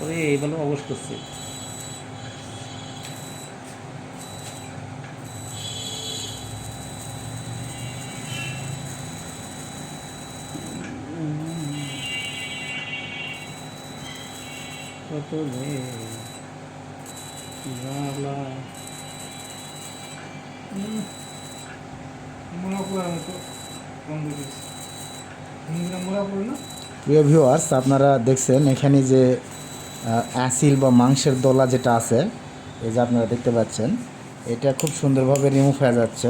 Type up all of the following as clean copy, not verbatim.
ওরে এইভাবে অবশ করছে। কত যে জ্বালা। মোড়া পোড়ার মতো বন্ধ করেছে। মোড়া পড়ে না। প্রিয় ভিউয়ার্স, আপনারা দেখছেন এখানে যে অ্যাসিল বা মাংসের দলা যেটা আছে, এই যে আপনারা দেখতে পাচ্ছেন, এটা খুব সুন্দরভাবে রিমুভ হয়ে যাচ্ছে।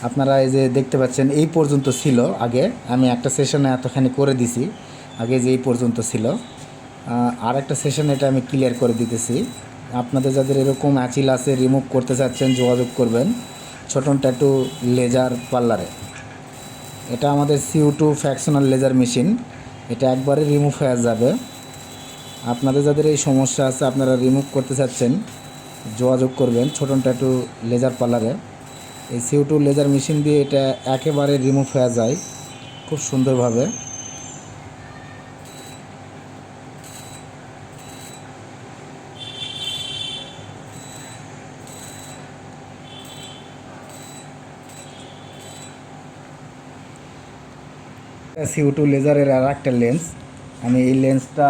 আপনারা এই যে দেখতে পাচ্ছেন এই পর্যন্ত ছিল আগে, আমি একটা সেশনে এতখানি করে দিছি। আগে যে এই পর্যন্ত ছিল, আর একটা সেশনে এটা আমি ক্লিয়ার করে দিতেছি। আপনাদের যাদের এরকম অ্যাচিল আছে, রিমুভ করতে চাচ্ছেন, যোগাযোগ করবেন ছোটন ট্যাটু লেজার পার্লারে। এটা আমাদের CO2 ফ্র্যাকশনাল লেজার মেশিন, এটা একবারে রিমুভ হয়ে যাবে। আপনাদের যাদের এই সমস্যা আছে, আপনারা রিমুভ করতে চাচ্ছেন, যোগাযোগ করবেন ছোটন ট্যাটু লেজার পার্লারে। এই CO2 লেজার মেশিন দিয়ে এটা একেবারে রিমুভ হয়ে যায় খুব সুন্দরভাবে। CO2 লেজারের আর একটা লেন্স, আমি এই লেন্সটা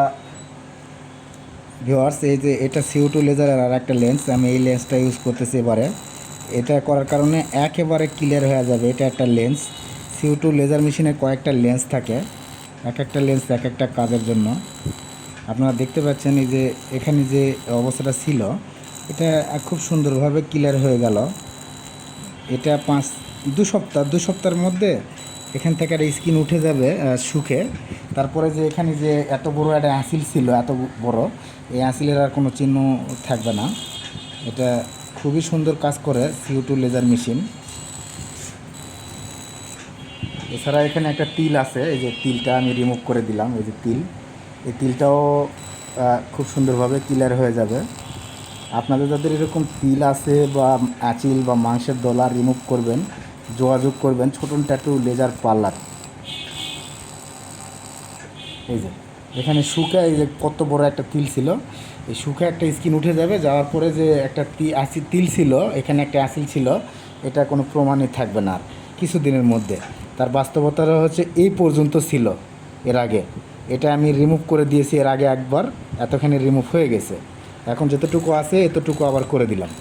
ভিউয়ার্স, এই যে এটা CO2 লেজারের আর একটা লেন্স, আমি এই লেন্সটা ইউজ করতেছি এবারে। এটা করার কারণে একেবারে ক্লিয়ার হয়ে যাবে। এটা একটা লেন্স, CO2 লেজার মেশিনে কয়েকটা লেন্স থাকে, এক একটা লেন্স এক একটা কাজের জন্য। আপনারা দেখতে পাচ্ছেন এই যে এখানে যে অবস্থাটা ছিল, এটা খুব সুন্দরভাবে ক্লিয়ার হয়ে গেল। এটা 2 সপ্তাহের মধ্যে এখান থেকে একটা স্কিন উঠে যাবে শুকে। তারপরে যে এখানে যে এত বড় একটা অ্যাসিল ছিল, এত বড়, এই অ্যাসিলের আর কোনো চিহ্ন থাকবে না। এটা খুবই সুন্দর কাজ করে CO2 লেজার মেশিন। এছাড়া এখানে একটা তিল আছে, এই যে তিলটা আমি রিমুভ করে দিলাম, এই যে তিল, এই তিলটাও খুব সুন্দরভাবে ক্লিয়ার হয়ে যাবে। আপনাদের যাদের এরকম তিল আছে বা অ্যাচিল বা মাংসের দলা রিমুভ করবেন, যোগাযোগ করবেন ছোটন ট্যাটু লেজার পার্লার। এই যে এখানে শুকা, এই যে কত বড় একটা তিল ছিল, এই শুকা একটা স্কিন উঠে যাবে, যাওয়ার পরে যে একটা তিল ছিল, এখানে একটা অ্যাসিল ছিল, এটা কোনো প্রমাণই থাকবে না আর কিছুদিনের মধ্যে। তার বাস্তবতাটা হচ্ছে এই পর্যন্ত ছিল এর আগে, এটা আমি রিমুভ করে দিয়েছি এর আগে একবার, এতখানি রিমুভ হয়ে গেছে। এখন যতটুকু আছে এতটুকু আবার করে দিলাম।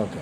ওকে।